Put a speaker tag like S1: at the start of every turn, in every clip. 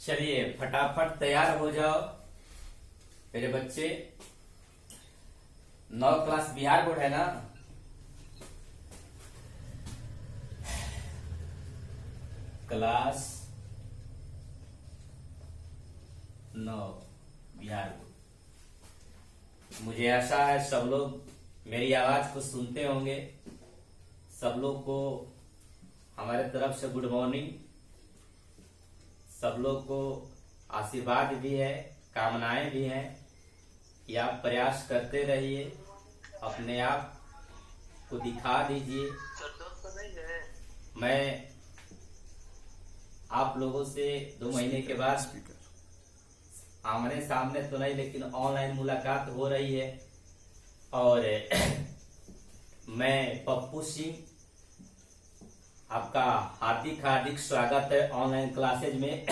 S1: चलिए फटाफट तैयार हो जाओ मेरे बच्चे। 9 क्लास बिहार बोर्ड है ना। Class 9 Bihar board. मुझे आशा है सब लोग मेरी आवाज को सुनते होंगे। सब लोग को हमारे तरफ से गुड मॉर्निंग। सब लोग को आशीर्वाद भी है, कामनाएं भी हैं कि आप प्रयास करते रहिए, अपने आप को दिखा दीजिए। मैं आप लोगों से 2 महीने के बाद आमने सामने तो नहीं लेकिन ऑनलाइन मुलाकात हो रही है। और मैं पप्पू सिंह, आपका हार्दिक हार्दिक स्वागत है ऑनलाइन क्लासेज में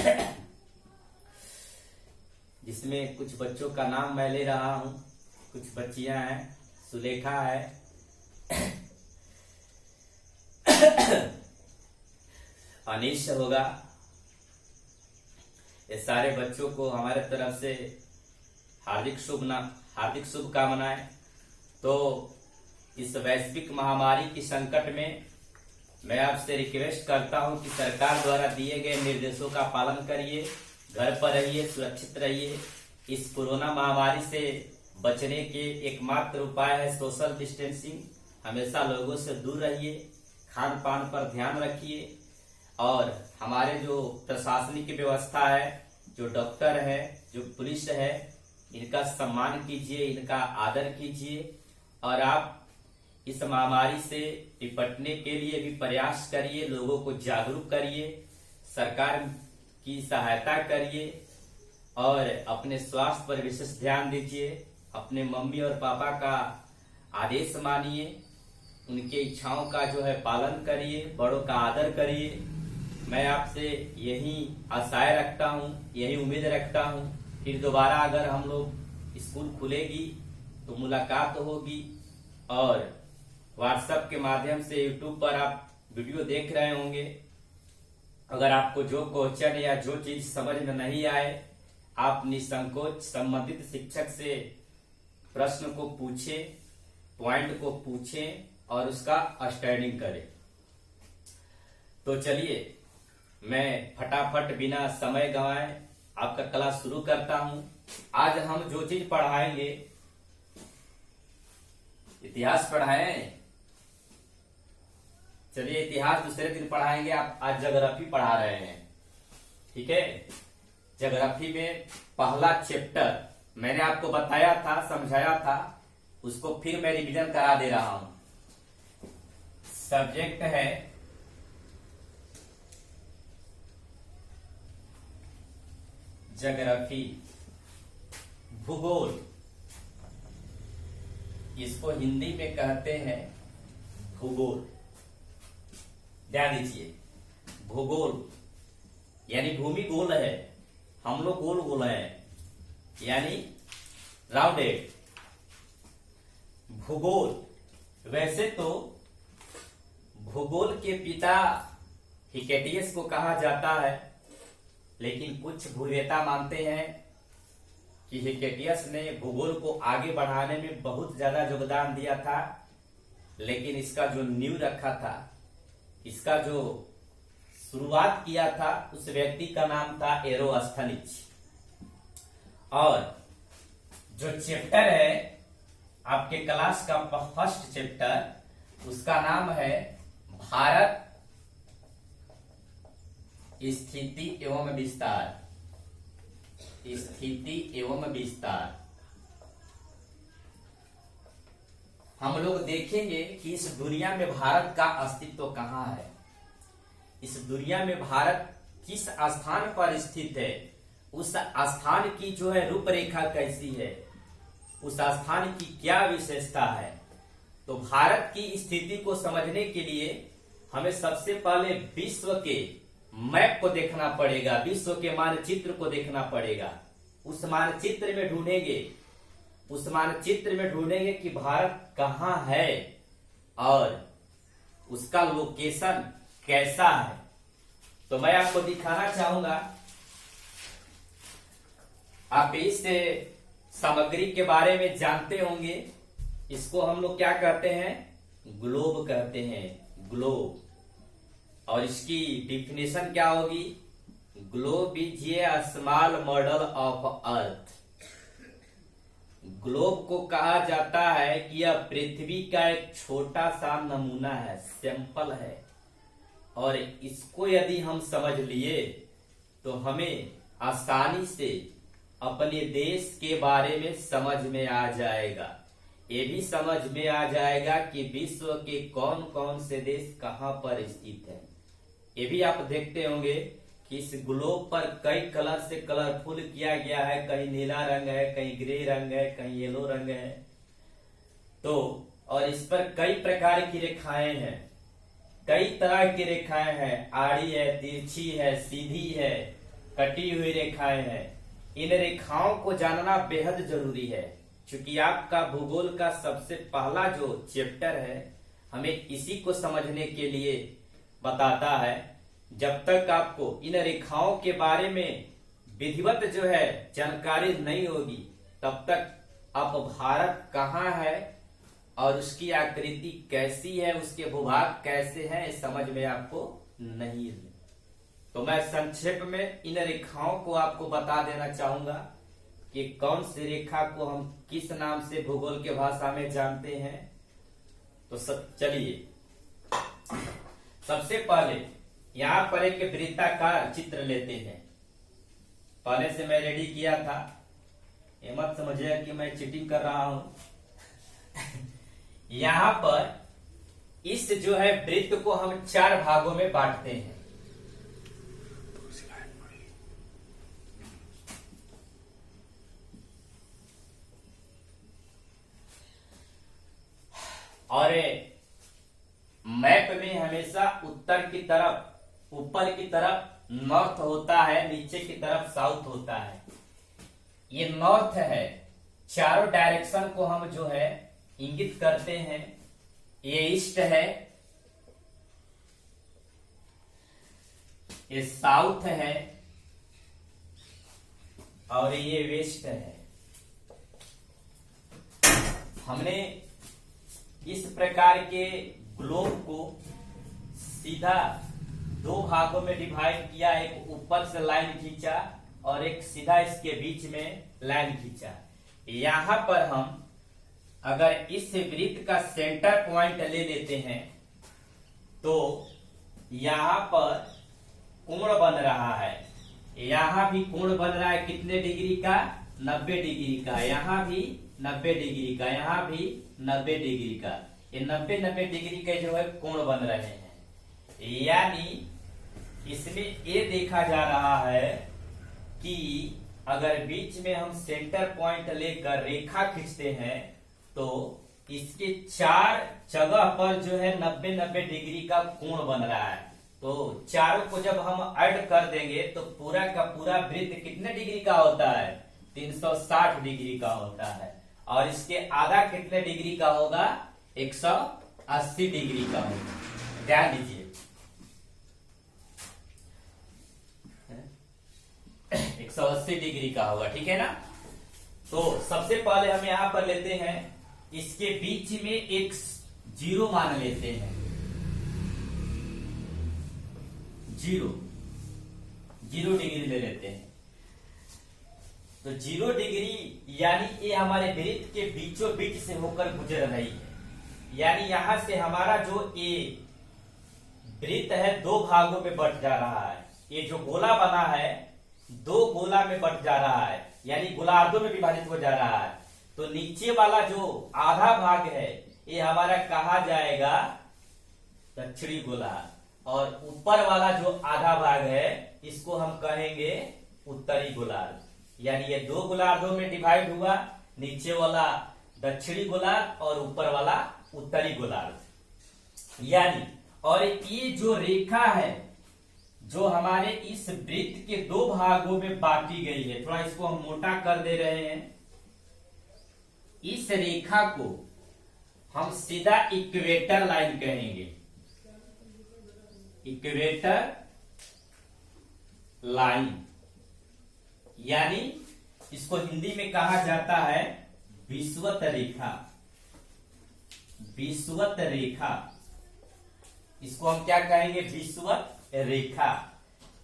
S1: जिसमें कुछ बच्चों का नाम मैं ले रहा हूं। कुछ बच्चियां हैं, सुलेखा है अनीश होगा। ये सारे बच्चों को हमारे तरफ से हार्दिक शुभकामनाएं। तो इस वैश्विक महामारी की संकट में मैं आपसे रिक्वेस्ट करता हूं कि सरकार द्वारा दिए गए निर्देशों का पालन करिए, घर पर रहिए, सुरक्षित रहिए। इस कोरोना महामारी से बचने के एकमात्र उपाय है सोशल डिस्टेंसिंग। हमेशा लोगों से दूर रहिए, खान पान पर ध्यान रखिए और हमारे जो प्रशासनिक व्यवस्था है, जो डॉक्टर है, जो पुलिस है, इनका सम्मान कीजिए, इनका आदर कीजिए और आप इस महामारी से निपटने के लिए भी प्रयास करिए। लोगों को जागरूक करिए, सरकार की सहायता करिए और अपने स्वास्थ्य पर विशेष ध्यान दीजिए। अपने मम्मी और पापा का आदेश मानिए, उनके इच्छाओं का जो है पालन करिए, बड़ों का आदर करिए। मैं आपसे यही आशाएं रखता हूं, यही उम्मीद रखता हूं। फिर दोबारा अगर हम लोग स्कूल खुलेगी तो मुलाकात होगी और व्हाट्सएप के माध्यम से यूट्यूब पर आप वीडियो देख रहे होंगे। अगर आपको जो क्वेश्चन या जो चीज समझ में नहीं आए, आप निसंकोच संबंधित शिक्षक से प्रश्न को पूछें, पॉइंट को पूछें और उसका स्टडिंग करें। तो चलिए मैं फटाफट बिना समय गंवाए आपका क्लास शुरू करता हूं। आज हम जो चीज पढ़ाएंगे, इतिहास पढ़ाएं। चलिए इतिहास दूसरे दिन पढ़ाएंगे। आप आज ज्योग्राफी पढ़ा रहे हैं, ठीक है। ज्योग्राफी में पहला चैप्टर मैंने आपको बताया था, समझाया था, उसको फिर मैं रिवीजन करा दे रहा हूं। सब्जेक्ट है ज्योग्राफी, भूगोल। इसको हिंदी में कहते हैं भूगोल। ध्यान दीजिए, भूगोल यानी भूमि गोल है, हम लोग गोल गोल हैं, यानी राउंडेड। भूगोल, वैसे तो भूगोल के पिता हिकेटियस को कहा जाता है, लेकिन कुछ भूवेता मानते हैं कि हिकेटियस ने भूगोल को आगे बढ़ाने में बहुत ज्यादा योगदान दिया था, लेकिन इसका जो नींव रखा था, इसका जो शुरुआत किया था, उस व्यक्ति का नाम था एरोस्थनीज। और जो चैप्टर है आपके क्लास का फर्स्ट चैप्टर, उसका नाम है भारत स्थिति एवं विस्तार। स्थिति एवं विस्तार। हम लोग देखेंगे कि इस दुनिया में भारत का अस्तित्व कहाँ है, इस दुनिया में भारत किस स्थान पर स्थित है, उस स्थान की जो है रूपरेखा कैसी है, उस स्थान की क्या विशेषता है। तो भारत की स्थिति को समझने के लिए हमें सबसे पहले विश्व के मैप को देखना पड़ेगा, विश्व के मानचित्र को देखना पड़ेगा। उस मानचित्र में ढूंढेंगे कि भारत कहाँ है और उसका लोकेशन कैसा है। तो मैं आपको दिखाना चाहूंगा आप इस सामग्री के बारे में जानते होंगे। इसको हम लोग क्या कहते हैं? ग्लोब कहते हैं, ग्लोब। और इसकी डिफिनेशन क्या होगी? Globe is a small model of earth. Globe को कहा जाता है कि यह पृथ्वी का एक छोटा सा नमूना है, सैंपल है। और इसको यदि हम समझ लिए तो हमें आसानी से अपने देश के बारे में समझ में आ जाएगा। ये भी समझ में आ जाएगा कि विश्व के कौन कौन से देश कहां पर स्थित है। ये भी आप देखते होंगे कि इस ग्लोब पर कई कलर से कलरफुल किया गया है। कहीं नीला रंग है, कहीं ग्रे रंग है, कहीं येलो रंग है। तो और इस पर कई प्रकार की रेखाएं हैं, कई तरह की रेखाएं हैं। आड़ी है, तिरछी है, सीधी है, कटी हुई रेखाएं हैं। इन रेखाओं को जानना बेहद जरूरी है, क्योंकि आपका भूगोल का सबसे पहला जो चैप्टर है हमें इसी को समझने के लिए बताता है। जब तक आपको इन रेखाओं के बारे में विधिवत जो है जानकारी नहीं होगी, तब तक आप भारत कहाँ है और उसकी आकृति कैसी है, उसके भूभाग कैसे हैं, समझ में आपको नहीं है। तो मैं संक्षेप में इन रेखाओं को आपको बता देना चाहूंगा कि कौन सी रेखा को हम किस नाम से भूगोल के भाषा में जानते हैं। तो चलिए, सबसे पहले यहां पर एक वृत्ताकार चित्र लेते हैं। पहले से मैं रेडी किया था, ये मत समझिए कि मैं चीटिंग कर रहा हूं। यहां पर इस जो है वृत्त को हम 4 भागों में बांटते हैं। और मैप में हमेशा उत्तर की तरफ, ऊपर की तरफ नॉर्थ होता है, नीचे की तरफ साउथ होता है। ये नॉर्थ है, चारों डायरेक्शन को हम जो है इंगित करते हैं। ये ईस्ट है, ये साउथ है और ये वेस्ट है। हमने इस प्रकार के ग्लोब को सीधा 2 भागों में डिवाइड किया। एक ऊपर से लाइन खींचा और एक सीधा इसके बीच में लाइन खींचा। यहां पर हम अगर इस वृत्त का सेंटर पॉइंट ले लेते हैं तो यहां पर कोण बन रहा है। यहां भी कोण बन रहा है, कितने डिग्री का? 90 डिग्री का। यहां भी 90 डिग्री का, यहां भी 90 डिग्री का। ये 90-90 डिग्री के जो है कोण बन रहे हैं। यानी इसमें ये देखा जा रहा है कि अगर बीच में हम सेंटर पॉइंट लेकर रेखा खींचते हैं तो इसके 4 जगह पर जो है 90-90 डिग्री का कोण बन रहा है। तो चारों को जब हम ऐड कर देंगे तो पूरा का पूरा वृत्त कितने डिग्री का होता है? 360 डिग्री का होता है। और इसके आधा कितने डिग्री का होगा? 180 डिग्री का होगा। ध्यान दीजिए, 180 डिग्री का होगा, ठीक है ना। तो सबसे पहले हम यहां पर लेते हैं, इसके बीच में एक 0 मान लेते हैं। 0 डिग्री ले लेते हैं। तो 0 डिग्री यानी ये हमारे वृत्त के बीचों बीच से होकर गुजर रही है। यानी यहां से हमारा जो ये वृत्त है 2 भागों में बट जा रहा है। ये जो गोला बना है 2 गोला में बट जा रहा है, यानी गोलार्धों में विभाजित हो जा रहा है। तो नीचे वाला जो आधा भाग है ये हमारा कहा जाएगा दक्षिणी गोलार्ध, और ऊपर वाला जो आधा भाग है इसको हम कहेंगे उत्तरी गोलार्ध। यानी ये 2 गोलार्धों में डिवाइड हुआ, नीचे वाला दक्षिणी गोलार्ध और ऊपर वाला उत्तरी गोलार्ध। यानी और ये जो रेखा है जो हमारे इस वृत्त के 2 भागों में बांटी गई है, थोड़ा इसको हम मोटा कर दे रहे हैं। इस रेखा को हम सीधा इक्वेटर लाइन कहेंगे। इक्वेटर लाइन यानी इसको हिंदी में कहा जाता है विषुवत रेखा। विषुवत रेखा, इसको हम क्या कहेंगे? विषुवत रेखा।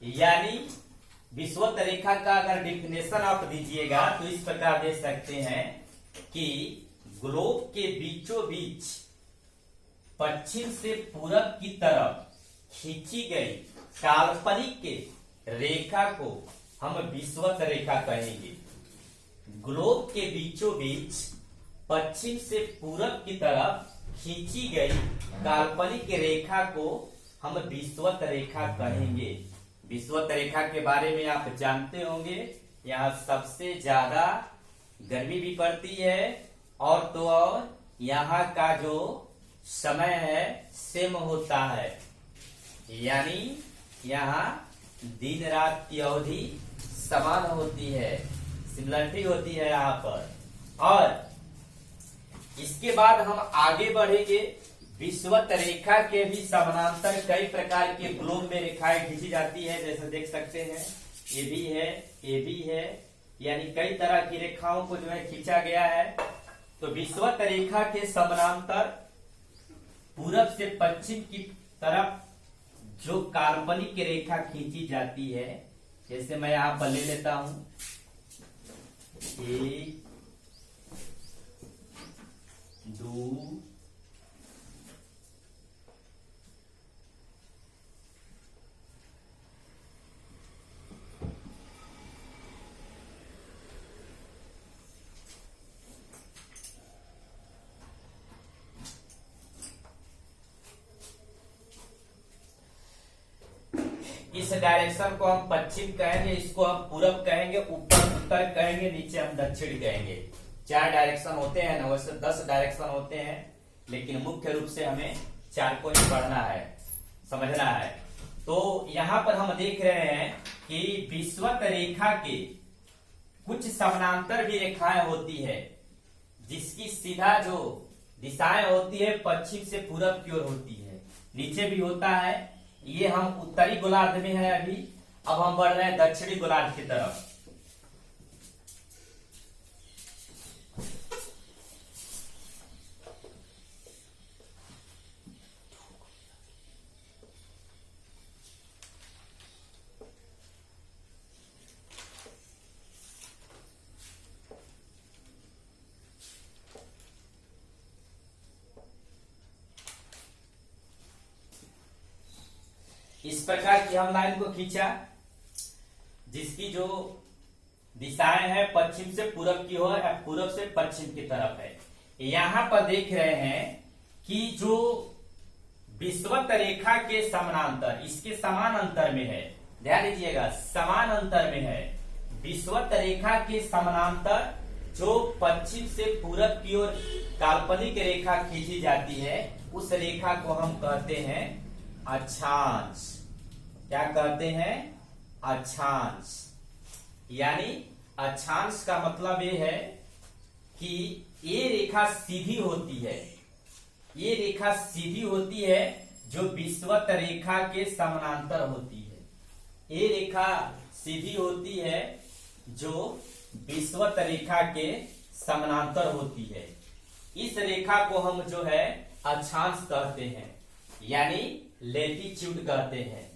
S1: यानी विषुवत रेखा का अगर डेफिनेशन आप दीजिएगा तो इस प्रकार दे सकते हैं कि ग्लोब के बीचों बीच पश्चिम से पूरब की तरफ खींची गई काल्पनिक रेखा को हम विषुवत रेखा कहेंगे। ग्लोब के बीचों बीच पश्चिम से पूरब की तरफ खींची गई काल्पनिक रेखा को हम विषुवत रेखा कहेंगे। विषुवत रेखा के बारे में आप जानते होंगे, यहाँ सबसे ज्यादा गर्मी भी पड़ती है और तो और यहाँ का जो समय है सेम होता है, यानी यहाँ दिन रात की अवधि समान होती है, सिमिलरिटी होती है यहाँ पर। और इसके बाद हम आगे बढ़ेंगे। विषुवत रेखा के भी समानांतर कई प्रकार के ग्लोब में रेखाएं खींची जाती है, जैसे देख सकते हैं ये भी है, ये भी है, यानी कई तरह की रेखाओं को जो है खींचा गया है। तो विषुवत रेखा के समानांतर पूरब से पश्चिम की तरफ जो काल्पनिक रेखा खींची जाती है, जैसे मैं यहां पर ले लेता हूं 1 2 इस डायरेक्शन को हम पश्चिम कहेंगे, इसको हम पूरब कहेंगे, ऊपर उत्तर कहेंगे, नीचे हम दक्षिण कहेंगे। 4 डायरेक्शन होते हैं ना, वैसे 10 डायरेक्शन होते हैं, लेकिन मुख्य रूप से हमें 4 को ही पढ़ना है, समझना है। तो यहाँ पर हम देख रहे हैं कि विषुवत रेखा के कुछ समानांतर भी रेखाएं होती है, जिसकी सीधा जो दिशाएं होती है पश्चिम से पूरब की ओर होती है, नीचे भी होता है। ये हम उत्तरी गोलार्ध में है अभी, अब हम बढ़ रहे हैं दक्षिणी गोलार्ध की तरफ। इस प्रकार की हम लाइन को खींचा, जिसकी जो दिशाएं हैं पश्चिम से पूरब की ओर या पूरब से पश्चिम की तरफ है। यहां पर देख रहे हैं कि जो विषुवत रेखा के समानांतर, इसके समान अंतर में है, ध्यान दीजिएगा, समान अंतर में है। विषुवत रेखा के समानांतर जो पश्चिम से पूरब की ओर काल्पनिक रेखा खींची जाती है, उस रेखा को हम कहते हैं अक्षांश। क्या कहते हैं? अक्षांश। यानी अक्षांश का मतलब ये है कि ये रेखा सीधी होती है, ये रेखा सीधी होती है जो विषुवत रेखा के समानांतर होती है। ये रेखा सीधी होती है जो विषुवत रेखा के समानांतर होती है। इस रेखा को हम जो है अक्षांश कहते हैं, यानी लेटीट्यूड कहते हैं,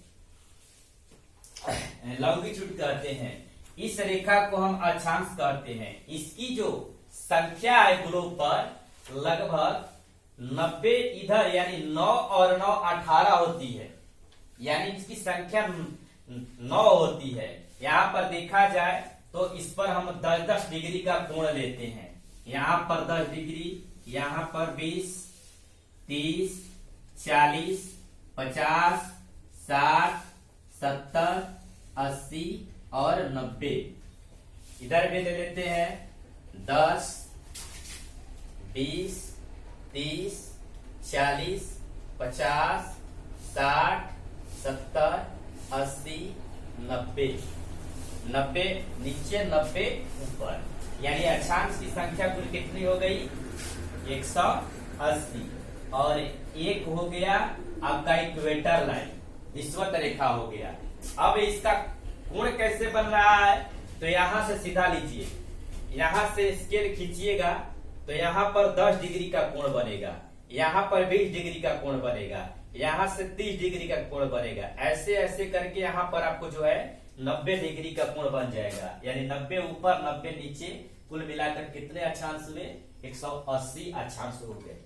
S1: लॉन्गिट्यूड कहते हैं। इस रेखा को हम अक्षांश कहते हैं। इसकी जो संख्या है ग्लोब पर लगभग 90 इधर, यानी 9 और 9 18 होती है, यानी इसकी संख्या 9 होती है। यहाँ पर देखा जाए तो इस पर हम 10-10 डिग्री का कोण लेते हैं। यहाँ पर 10 डिग्री, यहाँ पर 20, 30, 40, 50, 60, 70, 80 और 90। इधर भी ले लेते हैं 10, 20, 30, 40, 50, 60, 70, 80, 90। 90 नीचे, 90 ऊपर, यानी अक्षांश की संख्या कुल कितनी हो गई? 180। और एक हो गया आपका इक्वेटर लाइन, विषुवत रेखा हो गया। अब इसका कोण कैसे बन रहा है? तो यहां से सीधा लीजिए, यहां से स्केल खींचिएगा तो यहां पर 10 डिग्री का कोण बनेगा, यहां पर 20 डिग्री का कोण बनेगा, यहां से 30 डिग्री का कोण बनेगा। ऐसे ऐसे करके यहां पर आपको जो है 90 डिग्री का कोण बन जाएगा। यानी 90 ऊपर 90 नीचे, कुल मिलाकर कितने अक्षांश हुए? 180 अक्षांश हो गए।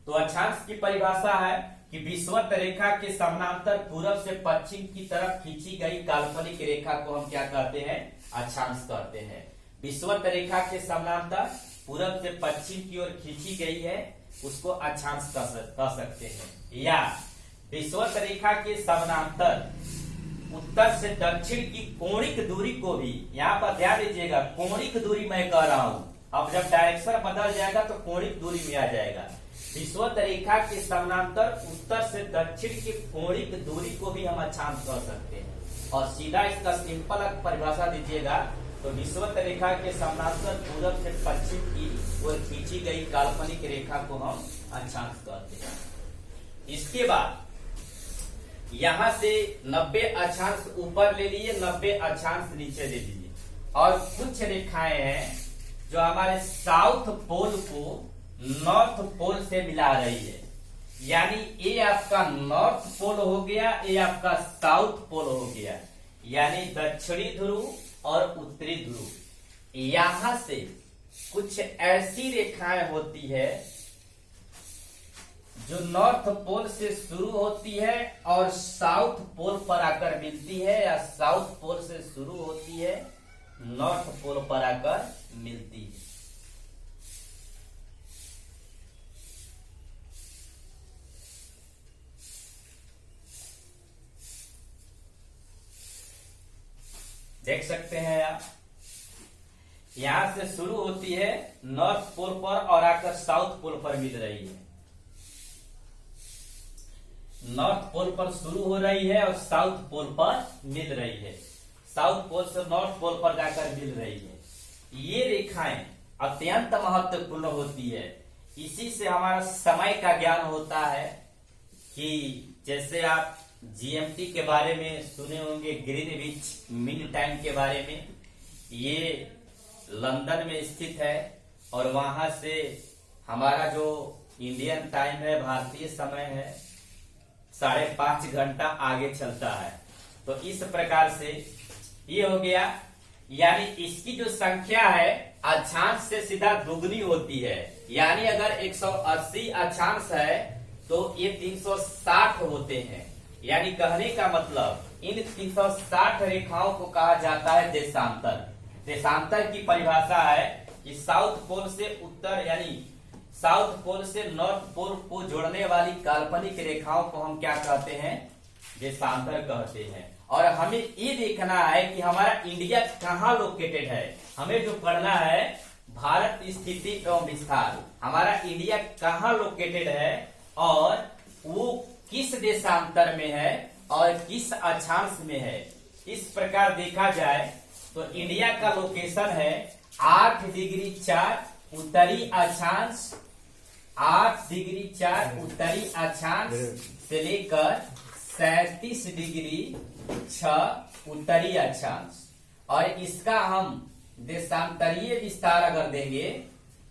S1: तो अक्षांश की परिभाषा है कि विषुवत रेखा के समानांतर पूरब से पश्चिम की तरफ खींची गई काल्पनिक रेखा को हम क्या कहते हैं? अक्षांश कहते हैं। विषुवत रेखा के समानांतर पूरब से पश्चिम की ओर खींची गई है, उसको अक्षांश कह सकते हैं। या विषुवत रेखा के समानांतर उत्तर से दक्षिण की कोणिक दूरी को भी, यहाँ पर ध्यान दीजिएगा, कोणिक दूरी मैं कह रहा हूं। अब जब डायरेक्शन बदल जाएगा तो कोणिक दूरी में आ जाएगा। विषुवत रेखा के समानांतर उत्तर से दक्षिण की कोणिक दूरी को भी हम अक्षांश कह सकते हैं। और सीधा इसका सिंपल परिभाषा दीजिएगा तो विषुवत रेखा के समानांतर पूरब से पश्चिम की ओर खींची गई काल्पनिक रेखा को हम अक्षांश कहते हैं। इसके बाद यहां से 90 अक्षांश ऊपर ले लिए, 90 अक्षांश नीचे ले लीजिए। और कुछ रेखाएं हैं जो हमारे साउथ पोल को नॉर्थ पोल से मिला रही है। यानी ये आपका नॉर्थ पोल हो गया, ये आपका साउथ पोल हो गया। यानी दक्षिणी ध्रुव और उत्तरी ध्रुव। यहां से कुछ ऐसी रेखाएं होती है जो नॉर्थ पोल से शुरू होती है और साउथ पोल पर आकर मिलती है, या साउथ पोल से शुरू होती है, नॉर्थ पोल पर आकर मिलती है। देख सकते हैं आप, यहां से शुरू होती है नॉर्थ पोल पर और आकर साउथ पोल पर मिल रही है। नॉर्थ पोल पर शुरू हो रही है और साउथ पोल पर मिल रही है, साउथ पोल से नॉर्थ पोल पर जाकर मिल रही है। ये रेखाएं अत्यंत महत्वपूर्ण होती है। इसी से हमारा समय का ज्ञान होता है कि जैसे आप जीएमटी के बारे में सुने होंगे, ग्रीनविच मीन टाइम के बारे में। ये लंदन में स्थित है और वहां से हमारा जो इंडियन टाइम है, भारतीय समय है, 5.5 घंटा आगे चलता है। तो इस प्रकार से ये हो गया। यानी इसकी जो संख्या है अक्षांश से सीधा दुगनी होती है। यानी अगर 180 अक्षांश है तो ये 360 होते हैं। यानी कहने का मतलब इन 360 रेखाओं को कहा जाता है देशांतर। देशांतर की परिभाषा है कि साउथ पोल से उत्तर, यानी साउथ पोल से नॉर्थ पोल को जोड़ने वाली काल्पनिक रेखाओं को हम क्या कहते हैं? देशांतर कहते हैं। और हमें ये देखना है कि हमारा इंडिया कहाँ लोकेटेड है। हमें जो पढ़ना है भारत स्थिति एवं विस्तार, हमारा इंडिया कहाँ लोकेटेड है और वो किस देशांतर में है और किस अक्षांश में है। इस प्रकार देखा जाए तो इंडिया का लोकेशन है 8 डिग्री 4 उत्तरी अक्षांश, 8 डिग्री 4 उत्तरी अक्षांश से लेकर 37 डिग्री 6 उत्तरी अक्षांश। और इसका हम देशांतरीय विस्तार अगर देंगे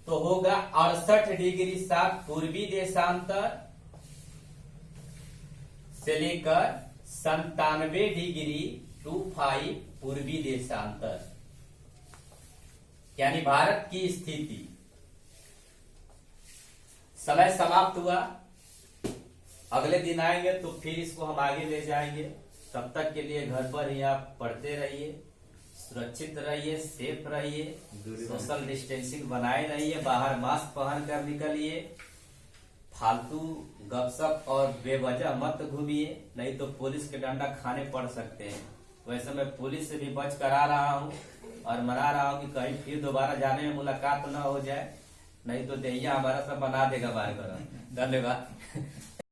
S1: तो होगा 68 डिग्री 7 पूर्वी देशांतर से लेकर 97 डिग्री 25 पूर्वी देशांतर। यानी भारत की स्थिति। समय समाप्त हुआ, अगले दिन आएंगे तो फिर इसको हम आगे ले जाएंगे। तब तक के लिए घर पर ही आप पढ़ते रहिए, सुरक्षित रहिए, सेफ रहिए, सोशल डिस्टेंसिंग बनाए रहिए, बाहर मास्क पहन कर निकलिए, फालतू गपशप और बेवजह मत घूमिए, नहीं तो पुलिस के डंडा खाने पड़ सकते हैं। वैसे मैं पुलिस से भी बच कर आ रहा हूँ और मना रहा हूँ कि कहीं फिर दोबारा जाने में मुलाकात न हो जाए, नहीं तो दहिया हमारा सब बना देगा बाहर। धन्यवाद।